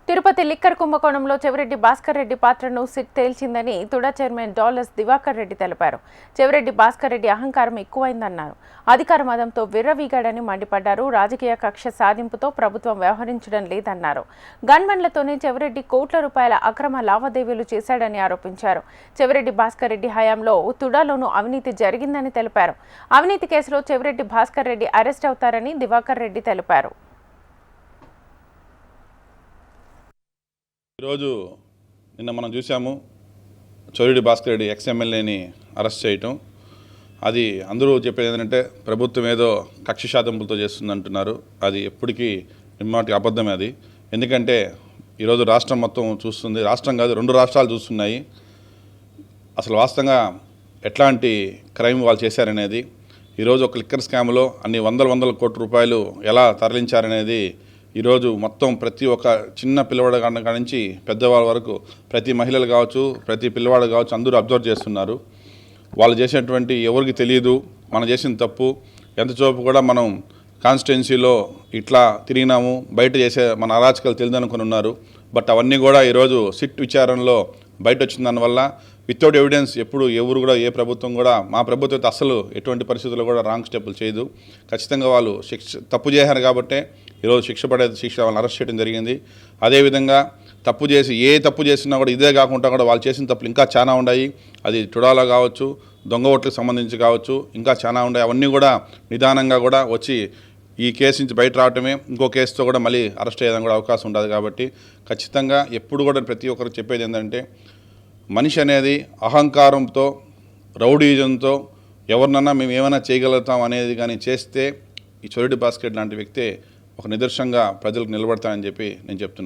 Tirupati liquor కుంభకోణంలో చెవిరెడ్డి భాస్కర్ రెడ్డి పాత్రను SIT తేల్చిందని తుడా చైర్మన్ డాలర్స్ దివాకర్ రెడ్డి తెలిపారు. చెవిరెడ్డి భాస్కర్ రెడ్డి అహంకారం ఎక్కువైందన్నారు. అధికార మదంతో విర్రవీగాడని మండిపడ్డారు. రాజకీయ కక్ష సాధింపుతో ప్రభుత్వం వ్యవహరించడం లేదన్నారు. గన్మెన్లతోనే చెవిరెడ్డి కోట్ల రూపాయల అక్రమ లావాదేవీలు చేశాడని ఆరోపించారు. చెవిరెడ్డి భాస్కర్ రెడ్డి హయాంలో తుడాలోనూ అవినీతి జరిగిందని తెలిపారు. అవినీతి కేసులో చెవిరెడ్డి భాస్కర్ రెడ్డి అరెస్ట్ అవుతారని దివాకర్ రెడ్డి తెలిపారు. ఈరోజు నిన్న మనం చూసాము చెవిరెడ్డి భాస్కర్ రెడ్డి ఎక్స్ఎమ్మెల్యేని అరెస్ట్ చేయటం. అది అందరూ చెప్పేది ఏంటంటే ప్రభుత్వం ఏదో కక్ష సాధింపులతో చేస్తుంది అంటున్నారు. అది ఎప్పటికీ నిమ్మటి అబద్ధమే అది. ఎందుకంటే ఈరోజు రాష్ట్రం మొత్తం చూస్తుంది, రాష్ట్రం కాదు 2 రాష్ట్రాలు చూస్తున్నాయి అసలు వాస్తవంగా ఎట్లాంటి క్రైమ్ వాళ్ళు చేశారనేది. ఈరోజు ఒక లిక్కర్ స్కామ్లో అన్ని వందల కోట్ల రూపాయలు ఎలా తరలించారనేది ఈరోజు మొత్తం ప్రతి ఒక్క చిన్న పిల్లవాడు కాడ నుంచి పెద్దవాళ్ళ వరకు ప్రతి మహిళలు కావచ్చు, ప్రతి పిల్లవాడు కావచ్చు, అందరూ అబ్జర్వ్ చేస్తున్నారు. వాళ్ళు చేసినటువంటి ఎవరికి తెలియదు మనం చేసిన తప్పు ఎంత చూపు కూడా మనం కాన్స్టిట్యున్సీలో ఇట్లా తిరిగినాము, బయట చేసే మన అరాచకాలు తెలియదనుకుని ఉన్నారు. బట్ అవన్నీ కూడా ఈరోజు సిట్ విచారణలో బయట వచ్చిన దానివల్ల వితౌట్ ఎవిడెన్స్ ఎప్పుడు ఎవరు కూడా ఏ ప్రభుత్వం కూడా మా ప్రభుత్వం అయితే అసలు ఎటువంటి పరిస్థితుల్లో కూడా రాంగ్ స్టెప్పులు చేయదు. ఖచ్చితంగా వాళ్ళు తప్పు చేశారు కాబట్టే ఈరోజు శిక్ష వాళ్ళని అరెస్ట్ చేయడం జరిగింది. అదేవిధంగా ఏ తప్పు చేసినా కూడా ఇదే కాకుండా కూడా వాళ్ళు చేసిన తప్పులు ఇంకా చాలా ఉన్నాయి. అది టుడాలో కావచ్చు, దొంగ ఓట్లకు సంబంధించి కావచ్చు, ఇంకా చాలా ఉన్నాయి. అవన్నీ కూడా నిదానంగా కూడా వచ్చి ఈ కేసు నుంచి బయట రావటమే ఇంకో కేసుతో కూడా మళ్ళీ అరెస్ట్ అయ్యేదానికి కూడా అవకాశం ఉండదు. కాబట్టి ఖచ్చితంగా ఎప్పుడు కూడా ప్రతి ఒక్కరికి చెప్పేది ఏంటంటే మనిషి అనేది అహంకారంతో రౌడీజంతో ఎవరినన్నా మేము ఏమైనా చేయగలుగుతాం అనేది కానీ చేస్తే ఈ చెవిరెడ్డి భాస్కర్ లాంటి వ్యక్తే ఒక నిదర్శనంగా ప్రజలకు నిలబడతానని చెప్పి నేను చెప్తున్నాను.